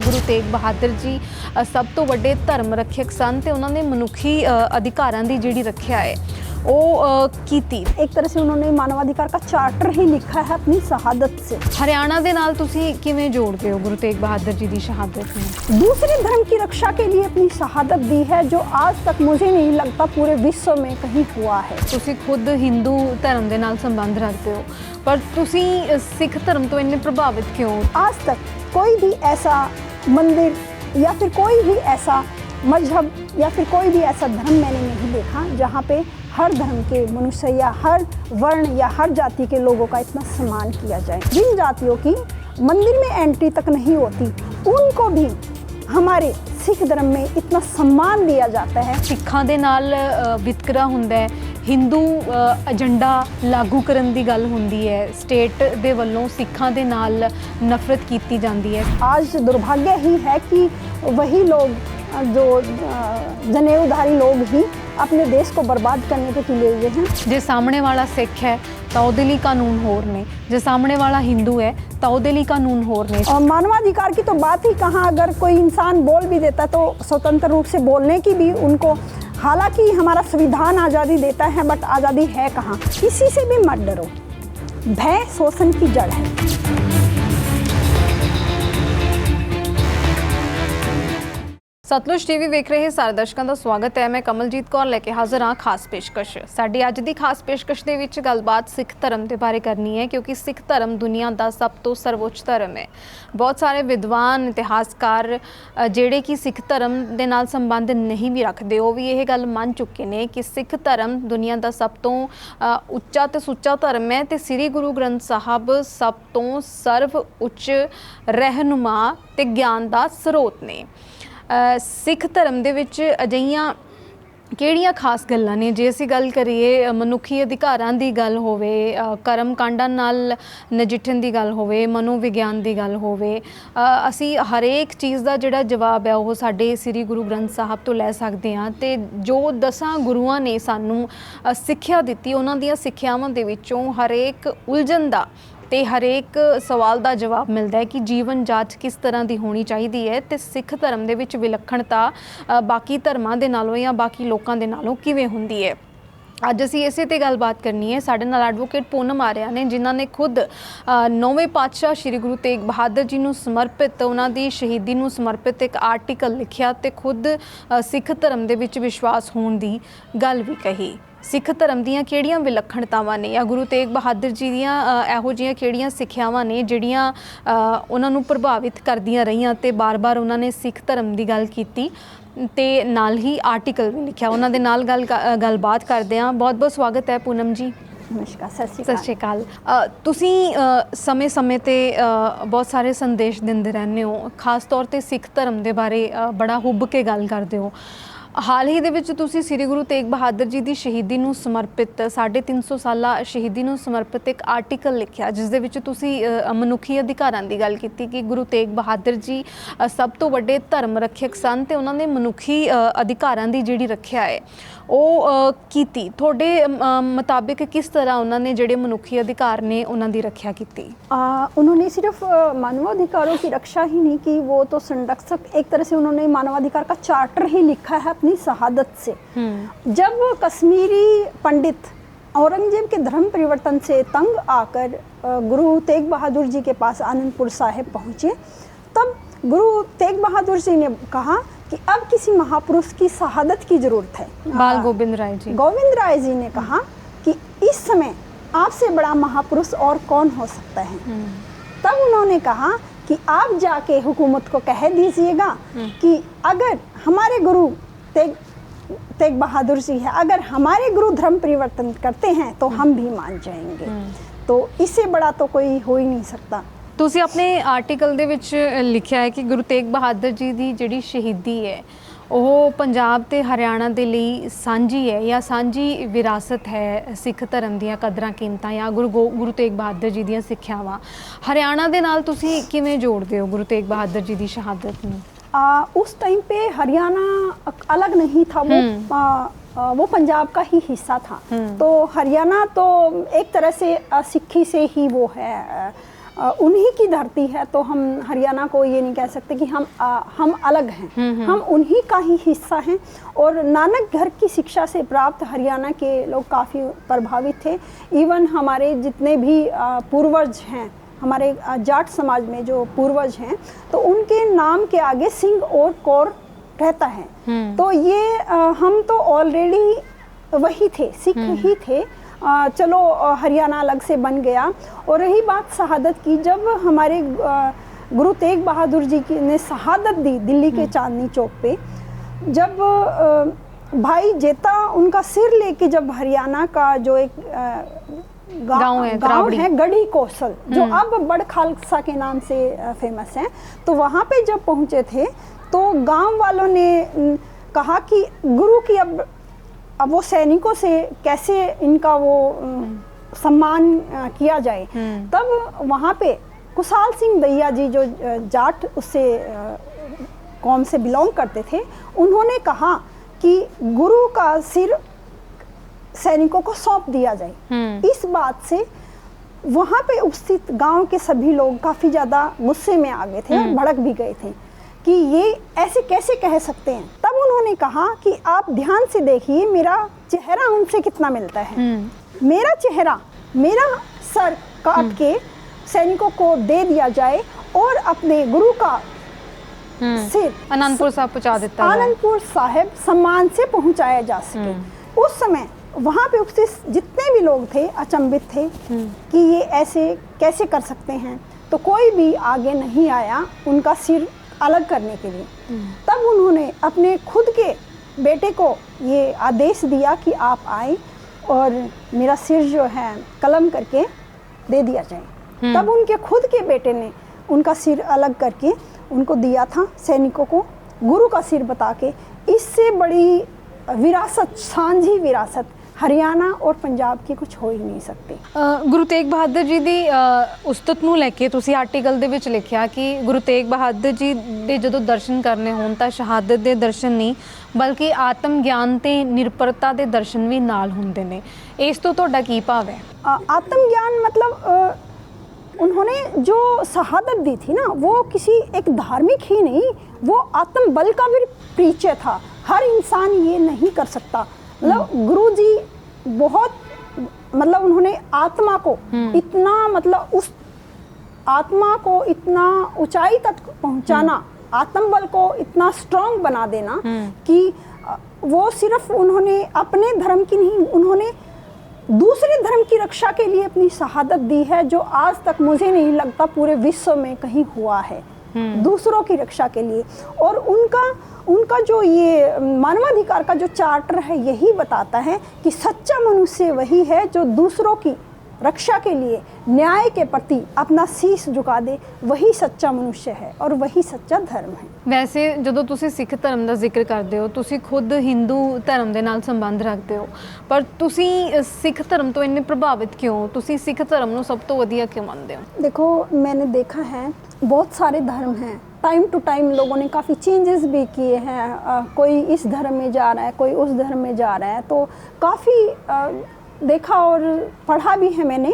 गुरु तेग बहादुर जी सब तो वड्डे धर्म रक्षक सन ते उन्होंने मनुखी अधिकारां दी जिहड़ी रखिया है वो कीती। एक तरह से उन्होंने मानवाधिकार का चार्टर ही लिखा है अपनी शहादत से। हरियाणा दे नाल तुसी किवें जोड़ते हो गुरु तेग बहादुर जी की शहादत में? दूसरे धर्म की रक्षा के लिए अपनी शहादत दी है जो आज तक मुझे नहीं लगता पूरे विश्व में कहीं हुआ है। तुसी खुद हिंदू धर्म दे नाल संबंध रखते हो पर तुसी सिख धर्म तो इन्ने प्रभावित क्यों? आज तक कोई भी ऐसा मंदिर या फिर कोई भी ऐसा मजहब या फिर कोई भी ऐसा धर्म मैंने नहीं देखा जहाँ पे हर धर्म के मनुष्य या हर वर्ण या हर जाति के लोगों का इतना सम्मान किया जाए। जिन जातियों की मंदिर में एंट्री तक नहीं होती उनको भी हमारे सिख धर्म में इतना सम्मान दिया जाता है। सिखां दे नाल वितकरा हुंदा है, हिंदू एजेंडा लागू करन दी गल हुंदी है, स्टेट दे वल्लों सिखां दे नाल नफरत कीती जांदी है। आज दुर्भाग्य ही है कि वही लोग जो जनेऊधारी लोग ही अपने देश को बर्बाद करने पे तुले हुए हैं। जे सामने वाला सिख है तो ਉਹਦੇ ਲਈ कानून होर ने, जे सामने वाला हिंदू है तो ਉਹਦੇ ਲਈ कानून होर ने। और मानवाधिकार की तो बात ही कहाँ, अगर कोई इंसान बोल भी देता तो स्वतंत्र रूप से बोलने की भी उनको, हालांकि हमारा संविधान आज़ादी देता है बट आज़ादी है कहाँ। किसी से भी मत डरो, भय शोषण की जड़ है। सतलुज टीवी वेख रहे सारे दर्शकों का स्वागत है। मैं कमलजीत कौर लेके हाजिर हाँ खास पेशकश। साडी अज दी खास पेशकश दे विच गलबात सिख धर्म के बारे करनी है क्योंकि सिख धर्म दुनिया का सब तो सर्वोच्च धर्म है। बहुत सारे विद्वान इतिहासकार जिहड़े कि सिख धर्म के नाल संबंध नहीं भी रखते वो भी ये गल मान चुके हैं कि सिख धर्म दुनिया का सब तो उच्चा तो सुच्चा धर्म है तो श्री गुरु ग्रंथ साहब सब तो सर्व उच्च रहनुमा ते ज्ञान का स्रोत ने। सिख धर्म दे विच अजिहियां किहड़ियां खास गल्लां ने जे असीं गल करिए मनुखी अधिकारां दी गल होवे, कर्म कांडां नाल नजिठण दी गल होवे, मनोविग्यान दी गल होवे, असीं हरेक चीज़ दा जिहड़ा जवाब है वो साडे श्री गुरु ग्रंथ साहब तो लै सकदे हां। ते जो 10 गुरुआं ने सानूं सिੱਖਿਆ दित्ती उन्हां दीयां सिੱਖਿਆਵਾਂ दे विचों हरेक उलझन दा ਤੇ ਹਰੇਕ ਸਵਾਲ ਦਾ ਜਵਾਬ ਮਿਲਦਾ ਹੈ ਕਿ ਜੀਵਨ ਜਾਂਚ ਕਿਸ ਤਰ੍ਹਾਂ ਦੀ ਹੋਣੀ ਚਾਹੀਦੀ ਹੈ ਤੇ ਸਿੱਖ ਧਰਮ ਦੇ ਵਿੱਚ ਵਿਲੱਖਣਤਾ ਬਾਕੀ ਧਰਮਾਂ ਦੇ ਨਾਲੋਂ ਜਾਂ ਬਾਕੀ ਲੋਕਾਂ ਦੇ ਨਾਲੋਂ ਕਿਵੇਂ ਹੁੰਦੀ ਹੈ। ਅੱਜ ਅਸੀਂ ਇਸੇ ਤੇ ਗੱਲਬਾਤ ਕਰਨੀ ਹੈ। ਸਾਡੇ ਨਾਲ ਐਡਵੋਕੇਟ ਪੂਨਮ ਆਰਿਆ ਨੇ ਜਿਨ੍ਹਾਂ ਨੇ ਖੁਦ 9ਵੇਂ ਪਾਤਸ਼ਾਹ ਸ਼੍ਰੀ ਗੁਰੂ ਤੇਗ ਬਹਾਦਰ ਜੀ ਨੂੰ ਸਮਰਪਿਤ ਉਹਨਾਂ ਦੀ ਸ਼ਹੀਦੀ ਨੂੰ ਸਮਰਪਿਤ ਇੱਕ ਆਰਟੀਕਲ ਲਿਖਿਆ ਤੇ ਖੁਦ ਸਿੱਖ ਧਰਮ ਦੇ ਵਿੱਚ ਵਿਸ਼ਵਾਸ ਹੋਣ ਦੀ ਗੱਲ ਵੀ ਕਹੀ। सिख धर्म दीयां किहड़ियां विलक्षणतावां ने या गुरु तेग बहादुर जी दीयां इहो जिहियां किहड़ियां सिੱਖਿਆਵਾਂ ने जिहड़ियां उन्हां नूं प्रभावित करदियां रहियां ते बार-बार उन्हां ने सिख धर्म दी गल कीती ते नाल ही आर्टिकल भी लिखिया। उन्हां दे नाल गलबात करदे हां। बहुत-बहुत स्वागत है पूनम जी। नमस्कार, सत श्री अकाल। तुसीं समय-समय ते बहुत सारे संदेश दिंदे रहंदे हो, खास तौर ते सिख धर्म दे बारे बड़ा हुब के गल करदे हो। हाल ही दे विच तुसीं श्री गुरु तेग बहादुर जी की शहीदी नूं समर्पित 350 साला शहीदी नूं समर्पित एक आर्टिकल लिखिया जिस दे विच तुसीं मनुखी अधिकारां दी गल कीती कि गुरु तेग बहादुर जी सब तो वड्डे धर्म रक्षक सन ते उन्हां ने मनुखी अधिकारां दी जिहड़ी रखिया है वो कीती। तुहाडे मुताबिक किस तरह उन्होंने जिहड़े मनुखी अधिकार ने उन्हां दी रक्षा कीती? उन्होंने सिर्फ मानवाधिकारों की रक्षा ही नहीं की, वो तो संरक्षक, एक तरह से उन्होंने मानवाधिकार का चार्टर ही लिखा है अपनी शहादत से। जब कश्मीरी पंडित औरंगजेब के धर्म परिवर्तन से तंग आकर गुरु तेग बहादुर जी के पास आनंदपुर साहिब पहुँचे तब गुरु तेग बहादुर जी ने कहा कि अब किसी महापुरुष की शहादत की जरूरत है। बाल गोविंद राय जी, गोविंद राय जी ने कहा कि इस समय आपसे बड़ा महापुरुष और कौन हो सकता है। तब उन्होंने कहा कि आप जाके हुकूमत को कह दीजिएगा कि अगर हमारे गुरु तेग बहादुर जी है, अगर हमारे गुरु धर्म परिवर्तन करते हैं तो हम भी मान जाएंगे। तो इससे बड़ा तो कोई हो ही नहीं सकता। ਤੁਸੀਂ ਆਪਣੇ ਆਰਟੀਕਲ ਦੇ ਵਿੱਚ ਲਿਖਿਆ ਹੈ ਕਿ ਗੁਰੂ ਤੇਗ ਬਹਾਦਰ ਜੀ ਦੀ ਜਿਹੜੀ ਸ਼ਹੀਦੀ ਹੈ ਉਹ ਪੰਜਾਬ ਤੇ ਹਰਿਆਣਾ ਦੇ ਲਈ ਸਾਂਝੀ ਹੈ ਜਾਂ ਸਾਂਝੀ ਵਿਰਾਸਤ ਹੈ ਸਿੱਖ ਧਰਮ ਦੀਆਂ ਕਦਰਾਂ ਕੀਮਤਾਂ ਜਾਂ ਗੁਰੂ ਤੇਗ ਬਹਾਦਰ ਜੀ ਦੀਆਂ ਸਿੱਖਿਆਵਾਂ। ਹਰਿਆਣਾ ਦੇ ਨਾਲ ਤੁਸੀਂ ਕਿਵੇਂ ਜੋੜਦੇ ਹੋ ਗੁਰੂ ਤੇਗ ਬਹਾਦਰ ਜੀ ਦੀ ਸ਼ਹਾਦਤ ਨੂੰ? उस टाइम पे हरियाणा अलग नहीं था, वो पंजाब का ही हिस्सा था। तो हरियाणा तो एक तरह से सिक्खी से ही वो है, उन्हीं की धरती है, तो हम हरियाणा को ये नहीं कह सकते कि हम अलग हैं। हम उन्हीं का ही हिस्सा हैं। और नानक घर की शिक्षा से प्राप्त हरियाणा के लोग काफ़ी प्रभावित थे। इवन हमारे जितने भी पूर्वज हैं, हमारे जाट समाज में जो पूर्वज हैं, तो उनके नाम के आगे सिंह और कौर रहता है। तो ये हम तो ऑलरेडी वही थे, सिख ही थे। चलो हरियाणा अलग से बन गया। और रही बात शहादत की, जब हमारे गुरु तेग बहादुर जी की ने शहादत दी दिल्ली के चांदनी चौक पे, जब भाई जेता उनका सिर लेके जब हरियाणा का जो एक गांव है गढ़ी कौशल, जो अब बड़ खालसा के नाम से फेमस है, तो वहाँ पे जब पहुँचे थे तो गांव वालों ने कहा कि गुरु की अब वो सैनिकों से कैसे इनका वो सम्मान किया जाए। तब वहाँ पे कुशाल सिंह दैया जी, जो जाट उससे कौम से बिलोंग करते थे, उन्होंने कहा कि गुरु का सिर सैनिकों को सौंप दिया जाए। इस बात से वहाँ पे उपस्थित गांव के सभी लोग काफ़ी ज़्यादा गुस्से में आ गए थे और भड़क भी गए थे कि ये ऐसे कैसे कह सकते हैं। तब उन्होंने कहा कि आप ध्यान से देखिए, मेरा चेहरा उनसे कितना मिलता है। मेरा चेहरा, मेरा सर काट के सैनिकों को दे दिया जाए और अपने गुरु का सिर आनंदपुर साहब पहुंचा देता है, आनंदपुर साहिब सम्मान से पहुंचाया जा सके। उस समय वहाँ पे उपस्थित जितने भी लोग थे अचंभित थे कि ये ऐसे कैसे कर सकते हैं। तो कोई भी आगे नहीं आया उनका सिर अलग करने के लिए। तब उन्होंने अपने खुद के बेटे को ये आदेश दिया कि आप आए और मेरा सिर जो है कलम करके दे दिया जाए। तब उनके खुद के बेटे ने उनका सिर अलग करके उनको दिया था सैनिकों को, गुरु का सिर बता के। इससे बड़ी विरासत, साझी विरासत हरियाणा और पंजाब की कुछ हो ही नहीं सकती। ਗੁਰੂ ਤੇਗ ਬਹਾਦਰ ਜੀ ਦੀ ਉਸਤਤ ਨੂੰ ਲੈ ਕੇ ਤੁਸੀਂ ਆਰਟੀਕਲ ਦੇ ਵਿੱਚ ਲਿਖਿਆ ਕਿ ਗੁਰੂ ਤੇਗ ਬਹਾਦਰ ਜੀ ਦੇ ਜਦੋਂ ਦਰਸ਼ਨ ਕਰਨੇ ਹੋਣ ਤਾਂ ਸ਼ਹਾਦਤ ਦੇ ਦਰਸ਼ਨ ਨਹੀਂ ਬਲਕਿ ਆਤਮ ਗਿਆਨ ਤੇ ਨਿਰਪਰਤਾ ਦੇ ਦਰਸ਼ਨ ਵੀ ਨਾਲ ਹੁੰਦੇ ਨੇ। ਇਸ ਤੋਂ ਤੁਹਾਡਾ ਕੀ ਭਾਵ ਹੈ? आत्म ज्ञान मतलब उन्होंने जो शहादत दी थी ना, वो किसी एक धार्मिक ही नहीं, वो आत्म बल का भी परिचय था। हर इंसान ये नहीं कर सकता। मतलब गुरु जी बहुत, मतलब उन्होंने आत्मा को इतना, मतलब उस आत्मा को इतना ऊंचाई तक पहुंचाना, आत्मबल को इतना स्ट्रांग बना देना कि वो सिर्फ उन्होंने अपने धर्म की नहीं, उन्होंने दूसरे धर्म की रक्षा के लिए अपनी शहादत दी है, जो आज तक मुझे नहीं लगता पूरे विश्व में कहीं हुआ है, दूसरों की रक्षा के लिए। और उनका जो ये मानवाधिकार का जो चार्टर है, यही बताता है कि सच्चा मनुष्य वही है जो दूसरों की रक्षा के लिए, न्याय के प्रति अपना शीश झुका दे, वही सच्चा मनुष्य है और वही सच्चा धर्म है। ਵੈਸੇ ਜਦੋਂ ਤੁਸੀਂ ਸਿੱਖ ਧਰਮ ਦਾ ਜ਼ਿਕਰ ਕਰਦੇ ਹੋ, ਤੁਸੀਂ ਖੁਦ ਹਿੰਦੂ ਧਰਮ ਦੇ ਨਾਲ ਸੰਬੰਧ ਰੱਖਦੇ ਹੋ, ਪਰ ਤੁਸੀਂ ਸਿੱਖ ਧਰਮ ਤੋਂ ਇੰਨੇ ਪ੍ਰਭਾਵਿਤ ਕਿਉਂ? ਤੁਸੀਂ ਸਿੱਖ ਧਰਮ ਨੂੰ ਸਭ ਤੋਂ ਵਧੀਆ ਕਿਉਂ ਮੰਨਦੇ ਹੋ? देखो, मैंने देखा है बहुत सारे धर्म हैं, टाइम टू टाइम लोगों ने काफ़ी चेंजेस भी किए हैं। कोई इस धर्म में जा रहा है, कोई उस धर्म में जा रहा है, तो काफ़ी देखा और पढ़ा भी है मैंने।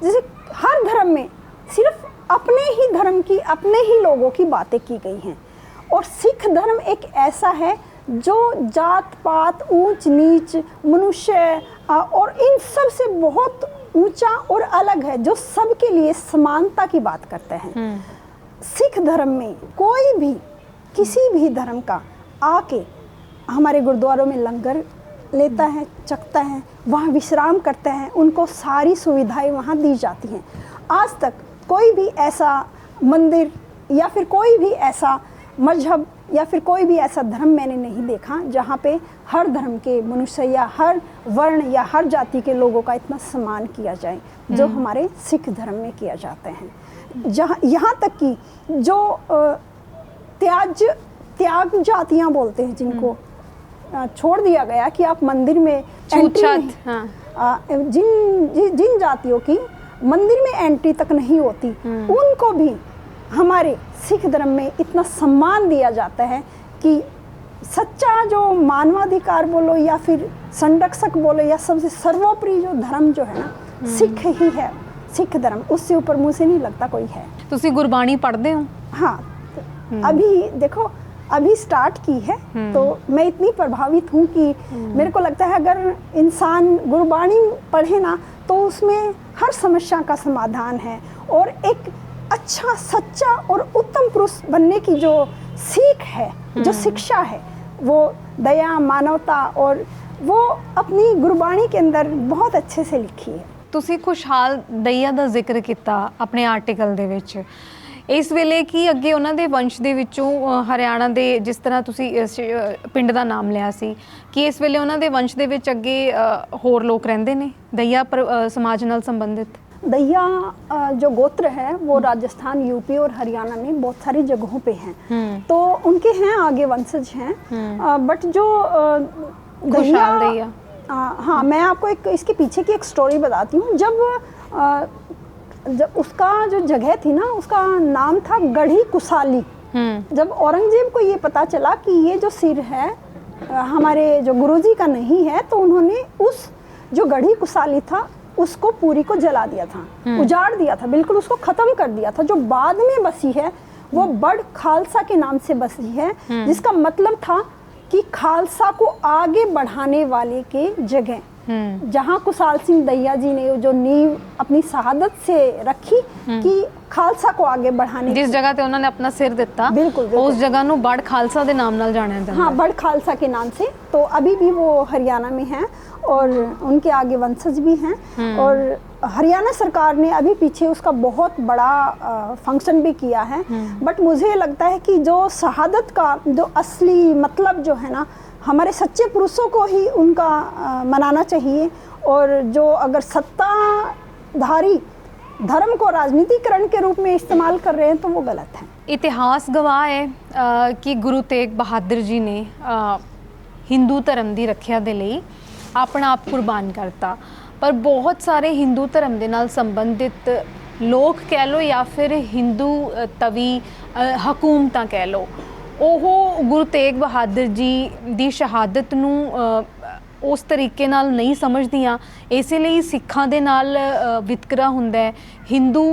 जैसे हर धर्म में सिर्फ अपने ही धर्म की, अपने ही लोगों की बातें की गई हैं। और सिख धर्म एक ऐसा है जो जात पात, ऊंच नीच, मनुष्य और इन सब से बहुत ऊंचा और अलग है, जो सबके लिए समानता की बात करते हैं। सिख धर्म में कोई भी किसी भी धर्म का आके हमारे गुरुद्वारों में लंगर लेता है, चखता है, वहाँ विश्राम करते हैं, उनको सारी सुविधाएं वहाँ दी जाती हैं। आज तक कोई भी ऐसा मंदिर या फिर कोई भी ऐसा मजहब या फिर कोई भी ऐसा धर्म मैंने नहीं देखा जहाँ पे हर धर्म के मनुष्य या हर वर्ण या हर जाति के लोगों का इतना सम्मान किया जाए जो हमारे सिख धर्म में किया जाते हैं। जहाँ यहाँ तक कि जो त्याग जातियाँ बोलते हैं, जिनको छोड़ दिया गया कि आप मंदिर में जिन जातियों की मंदिर में एंट्री तक नहीं होती, उनको भी हमारे सिख धर्म में इतना सम्मान दिया जाता है कि सच्चा जो मानवाधिकार बोलो या फिर संरक्षक बोलो या सबसे सर्वोपरि जो धर्म जो है ना, सिख ही है। सिख धर्म, उससे ऊपर मुझे नहीं लगता कोई है। ਤੁਸੀਂ ਗੁਰਬਾਣੀ पढ़ते हो? हाँ, अभी देखो अभी स्टार्ट की है, तो मैं इतनी प्रभावित हूँ कि मेरे को लगता है अगर इंसान गुरबाणी पढ़े ना तो उसमें हर समस्या का समाधान है, और एक अच्छा सच्चा और उत्तम पुरुष बनने की जो सीख है, जो शिक्षा है, वो दया, मानवता, और वो अपनी गुरबाणी के अंदर बहुत अच्छे से लिखी है। ਤੁਸੀਂ ਖੁਸ਼ਹਾਲ ਦਈਆ ਦਾ ਜ਼ਿਕਰ ਕੀਤਾ ਆਪਣੇ ਆਰਟੀਕਲ ਦੇ ਵਿੱਚ। ਇਸ ਵੇਲੇ ਕੀ ਅੱਗੇ ਉਹਨਾਂ ਦੇ ਵੰਸ਼ ਦੇ ਵਿੱਚੋਂ ਹਰਿਆਣਾ ਦੇ, ਜਿਸ ਤਰ੍ਹਾਂ ਤੁਸੀਂ ਪਿੰਡ ਦਾ ਨਾਮ ਲਿਆ ਸੀ, ਕਿ ਇਸ ਵੇਲੇ ਉਹਨਾਂ ਦੇ ਵੰਸ਼ ਦੇ ਵਿੱਚ ਅੱਗੇ ਹੋਰ ਲੋਕ ਰਹਿੰਦੇ ਨੇ ਦਈਆ ਸਮਾਜ ਨਾਲ ਸੰਬੰਧਿਤ? दैया जो गोत्र है वो राजस्थान, यूपी और हरियाणा में बहुत सारी जगहों पे हैं, तो उनके हैं आगे वंशज हैं, बट जो दैया, हाँ, मैं आपको एक इसके पीछे की एक स्टोरी बताती हूँ। जब उसका जो जगह थी ना, उसका नाम था गढ़ी कुसाली। जब औरंगजेब को ये पता चला कि ये जो सिर है हमारे जो गुरुजी का नहीं है, तो उन्होंने उस जो गढ़ी कुसाली था उसको पूरी को जला दिया था, उजाड़ दिया था, बिल्कुल उसको खत्म कर दिया था। जो बाद में बसी है वो बड़ खालसा के नाम से बसी है, जिसका मतलब था कि खालसा को आगे बढ़ाने वाले के जगह, जहाँ कुशाल सिंह दैया जी ने जो नींव अपनी शहादत से रखी कि खालसा को आगे बढ़ाने, जिस जगह पे उन्होंने अपना सिर दिता, बिल्कुल उस जगह ਨੂੰ बड़ खालसा के नाम नाल जाना जाता है। हाँ, बड़ खालसा के नाम से। तो अभी भी वो हरियाणा में हैं और उनके आगे वंशज भी हैं, और हरियाणा सरकार ने अभी पीछे उसका बहुत बड़ा फंक्शन भी किया है। बट मुझे लगता है कि जो शहादत का जो असली मतलब जो है ना, हमारे सच्चे पुरुषों को ही उनका मनाना चाहिए, और जो अगर सत्ताधारी धर्म को राजनीतिकरण के रूप में इस्तेमाल कर रहे हैं तो वो गलत है। इतिहास गवाह है कि गुरु तेग बहादुर जी ने हिंदू धर्म की रखिया दे लई अपना आप कुर्बान करता, पर बहुत सारे हिंदू धर्म के नाल संबंधित लोग कह लो या फिर हिंदू तवी हकूमतां कह लो, ਉਹ ਗੁਰੂ ਤੇਗ ਬਹਾਦਰ ਜੀ ਦੀ ਸ਼ਹਾਦਤ ਨੂੰ ਉਸ ਤਰੀਕੇ ਨਾਲ ਨਹੀਂ ਸਮਝਦੀਆਂ। ਇਸੇ ਲਈ ਸਿੱਖਾਂ ਦੇ ਨਾਲ ਵਿਤਕਰਾ ਹੁੰਦਾ ਹੈ, ਹਿੰਦੂ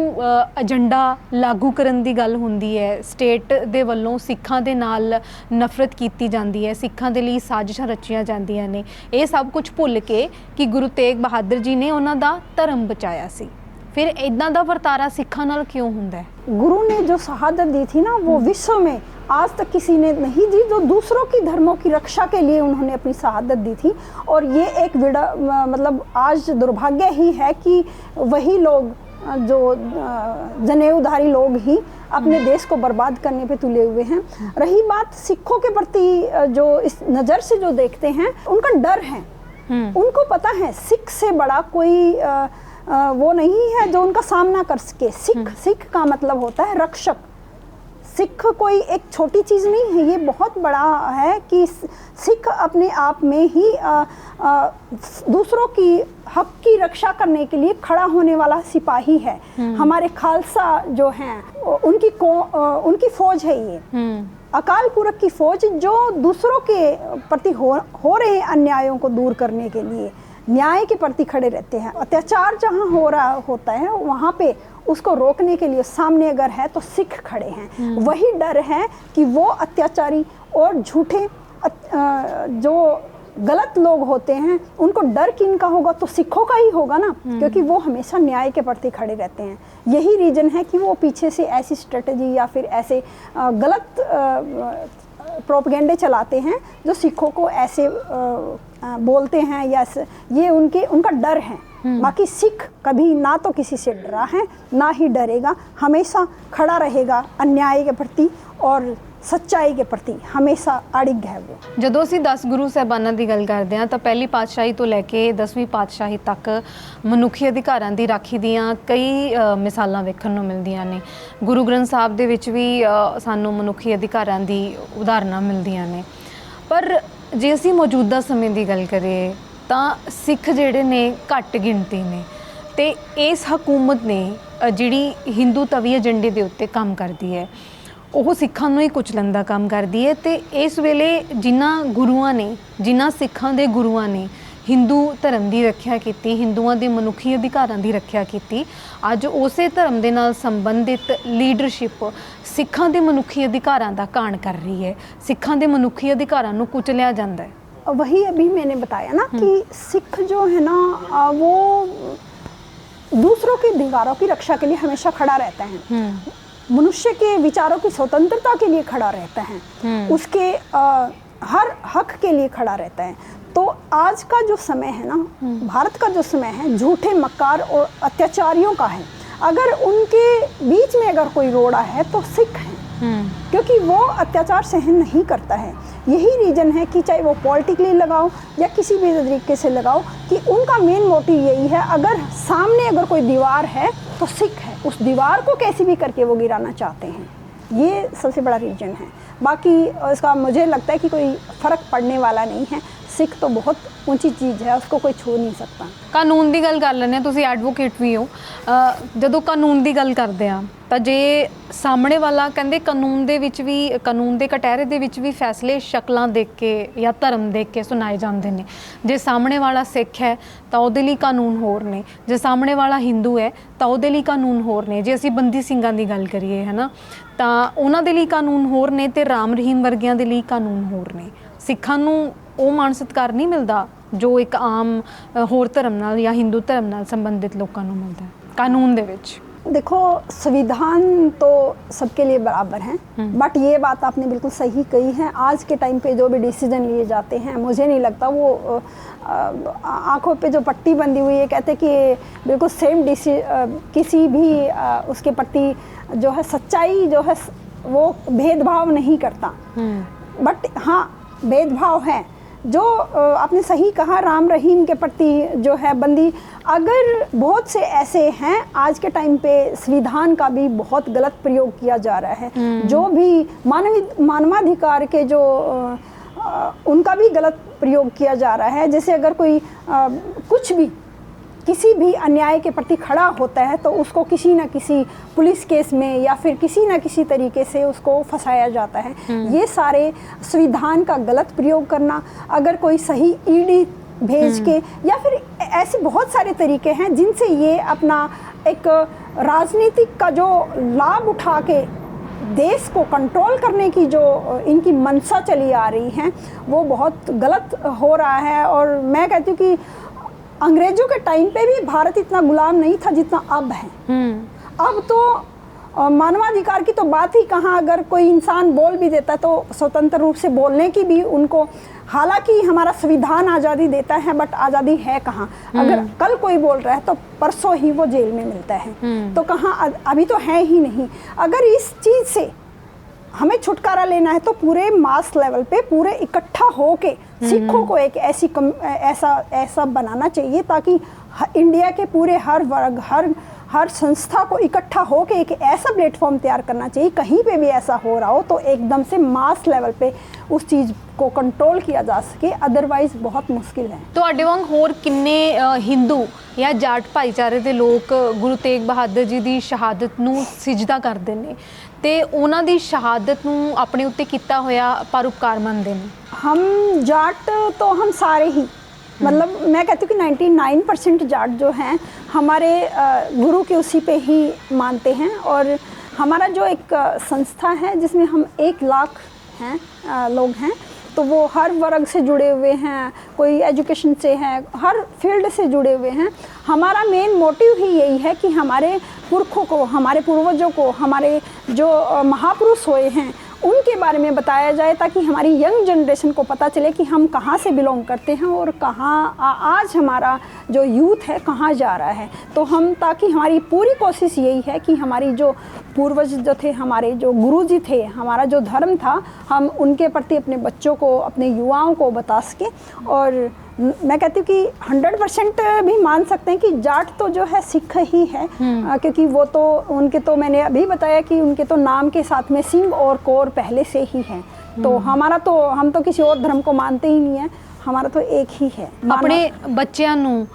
ਏਜੰਡਾ ਲਾਗੂ ਕਰਨ ਦੀ ਗੱਲ ਹੁੰਦੀ ਹੈ, ਸਟੇਟ ਦੇ ਵੱਲੋਂ ਸਿੱਖਾਂ ਦੇ ਨਾਲ ਨਫ਼ਰਤ ਕੀਤੀ ਜਾਂਦੀ ਹੈ, ਸਿੱਖਾਂ ਦੇ ਲਈ ਸਾਜ਼ਿਸ਼ਾਂ ਰਚੀਆਂ ਜਾਂਦੀਆਂ ਨੇ। ਇਹ ਸਭ ਕੁਝ ਭੁੱਲ ਕੇ ਕਿ ਗੁਰੂ ਤੇਗ ਬਹਾਦਰ ਜੀ ਨੇ ਉਹਨਾਂ ਦਾ ਧਰਮ ਬਚਾਇਆ ਸੀ, फिर इदां दा वर्तारा सिखां नाल क्यों हुंदा है? गुरु ने जो शहादत दी थी ना, वो विश्व में आज तक किसी ने नहीं दी, जो दूसरों की धर्मों की रक्षा के लिए उन्होंने अपनी शहादत दी थी। और ये एक मतलब आज दुर्भाग्य ही है कि वही लोग जो जनेऊधारी लोग ही अपने देश को बर्बाद करने पे तुले हुए हैं। रही बात सिखों के प्रति, जो इस नज़र से जो देखते हैं, उनका डर है, उनको पता है सिख से बड़ा कोई वो नहीं है जो उनका सामना कर सके। सिख का मतलब होता है रक्षक। सिख कोई एक छोटी चीज़ नहीं है, ये बहुत बड़ा है कि सिख अपने आप में ही दूसरों की हक की रक्षा करने के लिए खड़ा होने वाला सिपाही है। हमारे खालसा जो हैं उनकी फौज है ये, अकाल पुरख की फौज, जो दूसरों के प्रति हो रहे अन्यायों को दूर करने के लिए न्याय के प्रति खड़े रहते हैं। अत्याचार जहाँ हो रहा होता है वहाँ पे उसको रोकने के लिए सामने अगर है तो सिख खड़े हैं। वही डर है कि वो अत्याचारी और झूठे जो गलत लोग होते हैं उनको डर किनका होगा, तो सिखों का ही होगा ना, क्योंकि वो हमेशा न्याय के प्रति खड़े रहते हैं। यही रीज़न है कि वो पीछे से ऐसी स्ट्रेटजी या फिर ऐसे गलत प्रोपेगेंडे चलाते हैं जो सिखों को ऐसे बोलते हैं, या ये उनका डर है। बाकी सिख कभी ना तो किसी से डरा है ना ही डरेगा, हमेशा खड़ा रहेगा अन्याय के प्रति और सच्चाई के प्रति, हमेशा अड़िग है वो। ਜਦੋਂ ਅਸੀਂ 10 ਗੁਰੂ ਸਾਹਿਬਾਨਾਂ ਦੀ ਗੱਲ ਕਰਦੇ ਹਾਂ ਤਾਂ ਪਹਿਲੀ ਪਾਤਸ਼ਾਹੀ ਤੋਂ ਲੈ ਕੇ 10ਵੀਂ ਪਾਤਸ਼ਾਹੀ ਤੱਕ ਮਨੁੱਖੀ ਅਧਿਕਾਰਾਂ ਦੀ ਰਾਖੀ ਦੀਆਂ ਕਈ ਮਿਸਾਲਾਂ ਵੇਖਣ ਨੂੰ ਮਿਲਦੀਆਂ ਨੇ। ਗੁਰੂ ਗ੍ਰੰਥ ਸਾਹਿਬ ਦੇ ਵਿੱਚ ਵੀ ਸਾਨੂੰ ਮਨੁੱਖੀ ਅਧਿਕਾਰਾਂ ਦੀ ਉਦਾਹਰਨਾਂ ਮਿਲਦੀਆਂ ਨੇ। ਪਰ ਜੇ ਅਸੀਂ ਮੌਜੂਦਾ ਸਮੇਂ ਦੀ ਗੱਲ ਕਰੀਏ ਤਾਂ ਸਿੱਖ ਜਿਹੜੇ ਨੇ ਘੱਟ ਗਿਣਤੀ ਨੇ, ਤੇ ਇਸ ਹਕੂਮਤ ਨੇ ਜਿਹੜੀ ਹਿੰਦੂ ਤਵੀ ਏਜੰਡੇ ਦੇ ਉੱਤੇ ਕੰਮ ਕਰਦੀ ਹੈ, ਉਹ ਸਿੱਖਾਂ ਨੂੰ ਹੀ ਕੁਚਲਣ ਦਾ ਕੰਮ ਕਰਦੀ ਹੈ। ਤੇ ਇਸ ਵੇਲੇ ਜਿਨ੍ਹਾਂ ਗੁਰੂਆਂ ਨੇ, ਜਿਨ੍ਹਾਂ ਸਿੱਖਾਂ ਦੇ ਗੁਰੂਆਂ ਨੇ ਹਿੰਦੂ ਧਰਮ ਦੀ ਰੱਖਿਆ ਕੀਤੀ, ਹਿੰਦੂਆਂ ਦੇ ਮਨੁੱਖੀ ਅਧਿਕਾਰਾਂ ਦੀ ਰੱਖਿਆ ਕੀਤੀ, ਅੱਜ ਉਸੇ ਧਰਮ ਦੇ ਨਾਲ ਸੰਬੰਧਿਤ ਲੀਡਰਸ਼ਿਪ ਸਿੱਖਾਂ ਦੇ ਮਨੁੱਖੀ ਅਧਿਕਾਰਾਂ ਦਾ ਘਾਣ ਕਰ ਰਹੀ ਹੈ, ਸਿੱਖਾਂ ਦੇ ਮਨੁੱਖੀ ਅਧਿਕਾਰਾਂ ਨੂੰ ਕੁਚਲਿਆ ਜਾਂਦਾ ਹੈ। वही अभी मैंने बताया ना कि सिख जो है ना वो दूसरों के अधिकारों की रक्षा के लिए हमेशा खड़ा रहता है, मनुष्य के विचारों की स्वतंत्रता के लिए खड़ा रहता है, उसके हर हक के लिए खड़ा रहता है। तो आज का जो समय है ना, भारत का जो समय है झूठे मक्कार और अत्याचारियों का है। अगर उनके बीच में अगर कोई रोड़ा है तो सिख है, क्योंकि वो अत्याचार सहन नहीं करता है। यही रीज़न है कि चाहे वो पॉलिटिकली लगाओ या किसी भी तरीके से लगाओ, कि उनका मेन मोटिव यही है, अगर सामने अगर कोई दीवार है तो सिख है, उस दीवार को कैसे भी करके वो गिराना चाहते हैं। ये सबसे बड़ा रीज़न है। बाकी इसका मुझे लगता है कि कोई फ़र्क पड़ने वाला नहीं है। सिख तो बहुत ऊंची चीज़ है, उसको कोई छू नहीं सकता। ਕਾਨੂੰਨ ਦੀ ਗੱਲ ਕਰ ਲੈਂਦੇ ਹਾਂ, ਤੁਸੀਂ ਐਡਵੋਕੇਟ ਵੀ ਹੋ। ਜਦੋਂ ਕਾਨੂੰਨ ਦੀ ਗੱਲ ਕਰਦੇ ਆ ਤਾਂ ਜੇ ਸਾਹਮਣੇ ਵਾਲਾ ਕਹਿੰਦੇ ਕਾਨੂੰਨ ਦੇ ਵਿੱਚ ਵੀ, ਕਾਨੂੰਨ ਦੇ ਕਟਹਿਰੇ ਦੇ ਵਿੱਚ ਵੀ ਫੈਸਲੇ ਸ਼ਕਲਾਂ ਦੇਖ ਕੇ ਜਾਂ ਧਰਮ ਦੇਖ ਕੇ ਸੁਣਾਏ ਜਾਂਦੇ ਨੇ। ਜੇ ਸਾਹਮਣੇ ਵਾਲਾ ਸਿੱਖ ਹੈ ਤਾਂ ਉਹਦੇ ਲਈ ਕਾਨੂੰਨ ਹੋਰ ਨੇ, ਜੇ ਸਾਹਮਣੇ ਵਾਲਾ ਹਿੰਦੂ ਹੈ ਤਾਂ ਉਹਦੇ ਲਈ ਕਾਨੂੰਨ ਹੋਰ ਨੇ। ਜੇ ਅਸੀਂ ਬੰਦੀ ਸਿੰਘਾਂ ਦੀ ਗੱਲ ਕਰੀਏ ਹੈ ਨਾ, ਤਾਂ ਉਹਨਾਂ ਦੇ ਲਈ ਕਾਨੂੰਨ ਹੋਰ ਨੇ ਤੇ ਰਾਮ ਰਹੀਮ ਵਰਗਿਆਂ ਦੇ ਲਈ ਕਾਨੂੰਨ ਹੋਰ ਨੇ। ਸਿੱਖਾਂ ਨੂੰ ਉਹ ਮਾਣ ਸਤਿਕਾਰ ਨਹੀਂ ਮਿਲਦਾ ਜੋ ਇੱਕ ਆਮ ਹੋਰ ਧਰਮ ਨਾਲ ਜਾਂ ਹਿੰਦੂ ਧਰਮ ਨਾਲ ਸੰਬੰਧਿਤ ਲੋਕਾਂ ਨੂੰ ਮਿਲਦਾ ਕਾਨੂੰਨ ਦੇ ਵਿੱਚ। देखो, संविधान तो सबके लिए बराबर है, बट ये बात आपने बिल्कुल सही कही है। आज के टाइम पे जो भी डिसीजन लिए जाते हैं, मुझे नहीं लगता वो आंखों पे जो पट्टी बंधी हुई है, कहते कि बिल्कुल सेम किसी भी उसके प्रति जो है सच्चाई जो है वो भेदभाव नहीं करता। बट हाँ, भेदभाव है। जो आपने सही कहा, राम रहीम के प्रति जो है बंदी, अगर बहुत से ऐसे हैं आज के टाइम पे संविधान का भी बहुत गलत प्रयोग किया जा रहा है, जो भी मानवाधिकार के जो उनका भी गलत प्रयोग किया जा रहा है। जैसे अगर कोई कुछ भी किसी भी अन्याय के प्रति खड़ा होता है तो उसको किसी न किसी पुलिस केस में या फिर किसी न किसी तरीके से उसको फंसाया जाता है। ये सारे संविधान का गलत प्रयोग करना, अगर कोई सही ईडी भेज के या फिर ऐसे बहुत सारे तरीके हैं जिनसे ये अपना एक राजनीतिक का जो लाभ उठा के देश को कंट्रोल करने की जो इनकी मंशा चली आ रही है, वो बहुत गलत हो रहा है। और मैं कहती हूँ कि अंग्रेजों के टाइम पे भी भारत इतना गुलाम नहीं था जितना अब है। अब तो मानवाधिकार की तो बात ही कहाँ, अगर कोई इंसान बोल भी देता है तो स्वतंत्र रूप से बोलने की भी उनको, हालांकि हमारा संविधान आज़ादी देता है बट आज़ादी है कहाँ। अगर कल कोई बोल रहा है तो परसों ही वो जेल में मिलता है, तो कहाँ, अभी तो है ही नहीं। अगर इस चीज़ से हमें छुटकारा लेना है तो पूरे मास लेवल पे पूरे इकट्ठा होके सिखों को एक ऐसा बनाना चाहिए ताकि इंडिया के पूरे हर वर्ग, हर संस्था को इकट्ठा होके एक ऐसा प्लेटफॉर्म तैयार करना चाहिए, कहीं पे भी ऐसा हो रहा हो तो एकदम से मास लेवल पे उस चीज़ को कंट्रोल किया जा सके, अदरवाइज बहुत मुश्किल है। ਤੁਹਾਡੇ ਵਾਂਗ ਹੋਰ ਕਿੰਨੇ ਹਿੰਦੂ ਜਾਂ ਜਾਟ ਭਾਈਚਾਰੇ ਦੇ ਲੋਕ ਗੁਰੂ ਤੇਗ ਬਹਾਦਰ ਜੀ ਦੀ ਸ਼ਹਾਦਤ ਨੂੰ ਸਿਜਦਾ ਕਰਦੇ ਨੇ ਤੇ ਉਹਨਾਂ ਦੀ ਸ਼ਹਾਦਤ ਨੂੰ ਆਪਣੇ ਉੱਤੇ ਕੀਤਾ ਹੋਇਆ ਪਰਉਪਕਾਰ ਮੰਨਦੇ ਨੇ? हम जाट तो हम सारे ही, मतलब मैं कहती हूँ कि 99% जाट जो हैं हमारे गुरु के उसी पे ही मानते हैं। और हमारा जो एक संस्था है जिसमें हम 1 लाख हैं लोग हैं, तो वो हर वर्ग से जुड़े हुए हैं, कोई एजुकेशन से है, हर फील्ड से जुड़े हुए हैं। हमारा मेन मोटिव ही यही है कि हमारे पुरखों को, हमारे पूर्वजों को, हमारे जो महापुरुष हुए हैं उनके बारे में बताया जाए, ताकि हमारी यंग जनरेशन को पता चले कि हम कहाँ से बिलोंग करते हैं और कहाँ आज हमारा जो यूथ है कहाँ जा रहा है। तो हम, ताकि हमारी पूरी कोशिश यही है कि हमारी जो पूर्वज जो थे, हमारे जो गुरुजी थे, हमारा जो धर्म था, हम उनके प्रति अपने बच्चों को, अपने युवाओं को बता सकें। और मैं कहती हूँ कि 100% भी मान सकते हैं कि जाट तो जो है सिख ही है, क्योंकि वो तो उनके, तो मैंने अभी बताया कि उनके तो नाम के साथ में सिंह और कौर पहले से ही है। तो हमारा तो, हम तो किसी और धर्म को मानते ही नहीं है, हमारा तो एक ही है। ਆਪਣੇ ਬੱਚਿਆਂ ਨੂੰ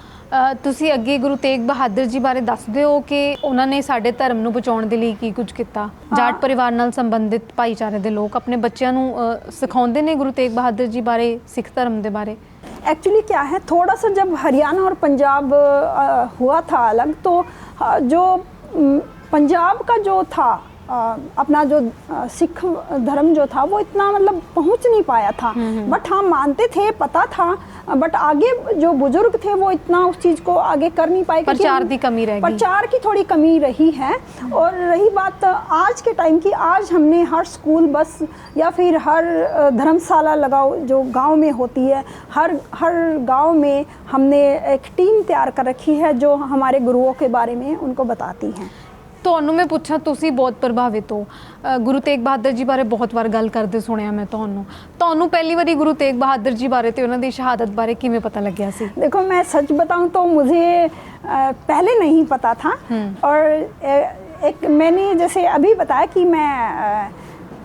ਤੁਸੀਂ ਅੱਗੇ ਗੁਰੂ ਤੇਗ ਬਹਾਦਰ ਜੀ ਬਾਰੇ ਦੱਸਦੇ ਹੋ ਕਿ ਉਹਨਾਂ ਨੇ ਸਾਡੇ ਧਰਮ ਨੂੰ ਬਚਾਉਣ ਦੇ ਲਈ ਕੀ ਕੁਝ ਕੀਤਾ? ਜਾਟ ਪਰਿਵਾਰ ਨਾਲ ਸੰਬੰਧਿਤ ਭਾਈਚਾਰੇ ਦੇ ਲੋਕ ਆਪਣੇ ਬੱਚਿਆਂ ਨੂੰ ਸਿਖਾਉਂਦੇ ਨੇ ਗੁਰੂ ਤੇਗ ਬਹਾਦਰ ਜੀ ਬਾਰੇ, ਸਿੱਖ ਧਰਮ ਦੇ ਬਾਰੇ? एक्चुअली क्या है, थोड़ा सा जब हरियाणा और पंजाब हुआ था अलग, तो जो पंजाब का जो था अपना जो सिख धर्म जो था वो इतना मतलब पहुंच नहीं पाया था। बट हाँ, मानते थे, पता था, बट आगे जो बुजुर्ग थे वो इतना उस चीज़ को आगे कर नहीं पाए, प्रचार की कमी रही, प्रचार की थोड़ी कमी रही है। और रही बात आज के टाइम की, आज हमने हर स्कूल बस या फिर हर धर्मशाला लगाओ जो गांव में होती है, हर गांव में हमने एक टीम तैयार कर रखी है जो हमारे गुरुओं के बारे में उनको बताती हैं। ਤੁਹਾਨੂੰ ਮੈਂ ਪੁੱਛਾਂ, ਤੁਸੀਂ ਬਹੁਤ ਪ੍ਰਭਾਵਿਤ ਹੋ ਗੁਰੂ ਤੇਗ ਬਹਾਦਰ ਜੀ ਬਾਰੇ ਬਹੁਤ ਵਾਰ ਗੱਲ ਕਰਦੇ ਸੁਣਿਆ ਮੈਂ ਤੁਹਾਨੂੰ ਪਹਿਲੀ ਵਾਰੀ ਗੁਰੂ ਤੇਗ ਬਹਾਦਰ जी ਬਾਰੇ ਤੇ ਉਹਨਾਂ ਦੀ ਸ਼ਹਾਦਤ ਬਾਰੇ ਕਿਵੇਂ ਪਤਾ ਲੱਗਿਆ ਸੀ? देखो, मैं सच बताऊं तो मुझे पहले नहीं पता था। और एक मैंने जैसे अभी बताया कि मैं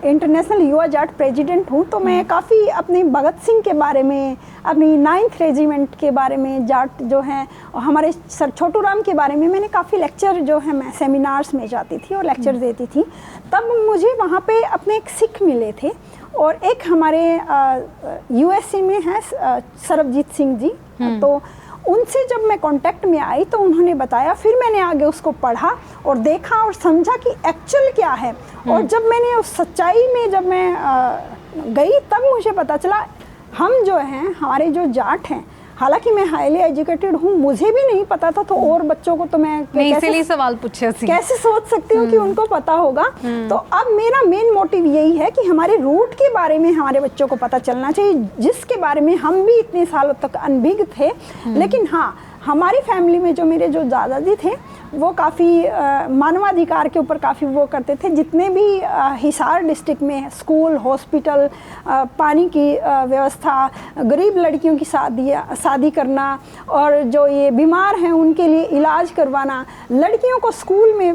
इंटरनेशनल युवा जाट प्रेसिडेंट हूँ, तो मैं काफ़ी अपने भगत सिंह के बारे में, अपनी 9th रेजिमेंट के बारे में, जाट जो हैं, और हमारे सर छोटू राम के बारे में मैंने काफ़ी लेक्चर जो है, मैं सेमिनार्स में जाती थी और लेक्चर देती थी। तब मुझे वहाँ पे अपने एक सिख मिले थे, और एक हमारे USA में है सरबजीत सिंह जी, तो उनसे जब मैं कांटेक्ट में आई तो उन्होंने बताया, फिर मैंने आगे उसको पढ़ा और देखा और समझा कि एक्चुअल क्या है। और जब मैंने उस सच्चाई में जब मैं गई, तब मुझे पता चला हम जो हैं, हमारे जो जाट हैं, हालांकि मैं हाईली एजुकेटेड हूँ, मुझे भी नहीं पता था, तो और बच्चों को तो मैं इसीलिए सवाल पूछा सी, कैसे सोच सकती हूँ कि उनको पता होगा। तो अब मेरा मेन मोटिव यही है कि हमारे रूट के बारे में हमारे बच्चों को पता चलना चाहिए, जिसके बारे में हम भी इतने सालों तक अनभिज्ञ थे। लेकिन हाँ, हमारी फैमिली में जो मेरे जो दादाजी थे वो काफ़ी मानवाधिकार के ऊपर काफ़ी वो करते थे। जितने भी हिसार डिस्ट्रिक्ट में स्कूल, हॉस्पिटल, पानी की व्यवस्था, गरीब लड़कियों की शादी करना, और जो ये बीमार हैं उनके लिए इलाज करवाना, लड़कियों को स्कूल में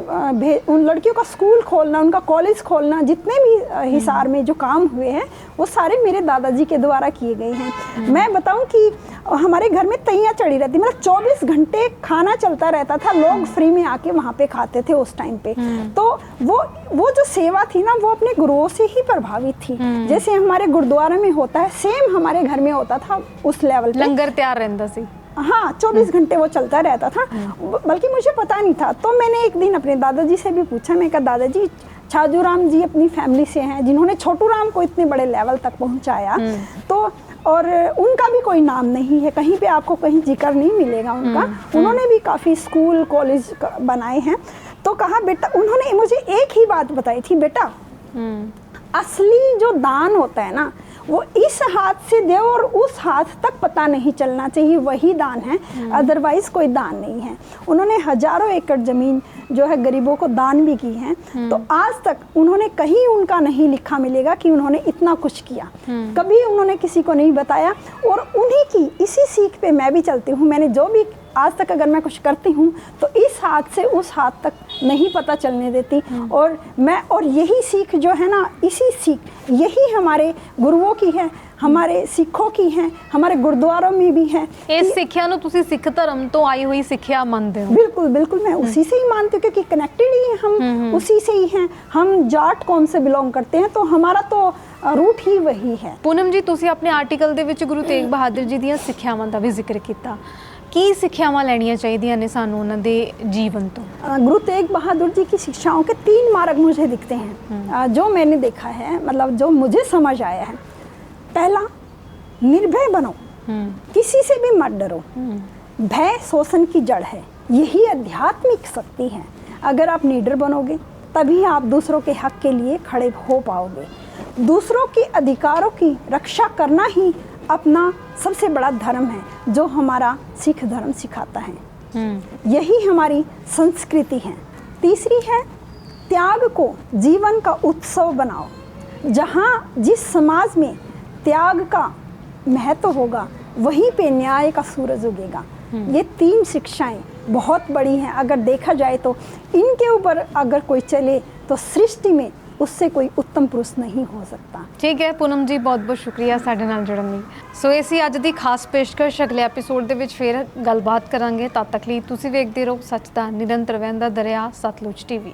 उन लड़कियों का स्कूल खोलना, उनका कॉलेज खोलना, जितने भी हिसार में जो काम हुए हैं वो सारे मेरे दादाजी के द्वारा किए गए हैं। मैं बताऊं कि हमारे घर में तैयां चढ़ी रहती, मतलब 24 घंटे खाना चलता रहता था, लोग फ्री में आके वहाँ पे खाते थे उस टाइम पे। तो वो जो सेवा थी ना, वो अपने गुरुओं से ही प्रभावित थी। जैसे हमारे गुरुद्वारा में होता है, सेम हमारे घर में होता था उस लेवल पे। लंगर तैयार रहता सी, हाँ, 24 घंटे वो चलता रहता था, बल्कि मुझे पता नहीं था। तो मैंने एक दिन अपने दादाजी से भी पूछा, मैं कहा दादाजी, छाजू राम जी अपनी फैमिली से हैं जिन्होंने छोटू राम को इतने बड़े लेवल तक पहुंचाया, तो और उनका भी कोई नाम नहीं है, कहीं पे आपको कहीं जिक्र नहीं मिलेगा उनका। उन्होंने भी काफ़ी स्कूल कॉलेज बनाए हैं। तो कहा बेटा, उन्होंने मुझे एक ही बात बताई थी, बेटा असली जो दान होता है ना, वो इस हाथ से दे और उस हाथ तक पता नहीं चलना चाहिए, वही दान है, अदरवाइज कोई दान नहीं है। उन्होंने हजारों एकड़ ज़मीन जो है गरीबों को दान भी की है। तो आज तक उन्होंने कहीं उनका नहीं लिखा मिलेगा कि उन्होंने इतना कुछ किया, कभी उन्होंने किसी को नहीं बताया। और उन्हीं की इसी सीख पे मैं भी चलती हूँ। मैंने जो भी आज तक अगर मैं कुछ करती हूँ तो इस हाथ से उस हाथ तक नहीं पता चलने देती। और यही सीख जो है ना, इसी सीख यही हमारे गुरुओं की है, हमारे सिखों की है, हमारे गुरुद्वारों में भी है। इस सिक्ख्या ਨੂੰ ਤੁਸੀਂ सिख धर्म तो आई हुई सिक्ख्या मानते हो? बिल्कुल बिल्कुल, मैं उसी से ही मानती हूँ, क्योंकि कनेक्टेड ही हम उसी से ही हैं। हम जाट कौम से बिलोंग करते हैं, तो हमारा तो रूट ही वही है। पूनम जी, ਤੁਸੀਂ ਆਪਣੇ ਆਰਟੀਕਲ ਦੇ ਵਿੱਚ ਗੁਰੂ ਤੇਗ ਬਹਾਦਰ ਜੀ ਦੀਆਂ ਸਿੱਖਿਆਵਾਂ ਦਾ ਵੀ ਜ਼ਿਕਰ ਕੀਤਾ। ਕੀ ਸਿੱਖਿਆਵਾਂ ਲੈਣੀਆਂ ਚਾਹੀਦੀਆਂ ਨੇ ਸਾਨੂੰ ਉਹਨਾਂ ਦੇ ਜੀਵਨ ਤੋਂ? गुरु तेग बहादुर जी की शिक्षाओं के 3 मार्ग मुझे दिखते हैं, जो मैंने देखा है, मतलब जो मुझे समझ आया है। पहला, निर्भय बनो, किसी से भी मत डरो। भय शोषण की जड़ है, यही आध्यात्मिक शक्ति है। अगर आप निडर बनोगे तभी आप दूसरों के हक के लिए खड़े हो पाओगे। दूसरों के अधिकारों की रक्षा करना ही अपना सबसे बड़ा धर्म है, जो हमारा सिख धर्म सिखाता है। यही हमारी संस्कृति है। तीसरी है, त्याग को जीवन का उत्सव बनाओ। जहाँ जिस समाज में त्याग का महत्व होगा, वहीं पे न्याय का सूरज उगेगा। ये 3 शिक्षाएं बहुत बड़ी हैं। अगर देखा जाए तो इनके ऊपर अगर कोई चले तो सृष्टि में उससे कोई उत्तम पुरुष नहीं हो सकता। ठीक है पूनम जी, बहुत बहुत शुक्रिया ਸਾਡੇ ਨਾਲ ਜੁੜਨ ਲਈ। ਸੋ ਇਹ ਸੀ ਅੱਜ ਦੀ ਖਾਸ ਪੇਸ਼ਕਸ਼। ਅਗਲੇ ਐਪੀਸੋਡ ਦੇ ਵਿੱਚ ਫਿਰ ਗੱਲਬਾਤ ਕਰਾਂਗੇ। ਤਦ ਤੱਕ ਲਈ ਤੁਸੀਂ ਵੇਖਦੇ ਰਹੋ ਸੱਚ ਦਾ ਨਿਰੰਤਰ ਵਹਿੰਦਾ ਦਰਿਆ ਸਤਲੁਜ TV।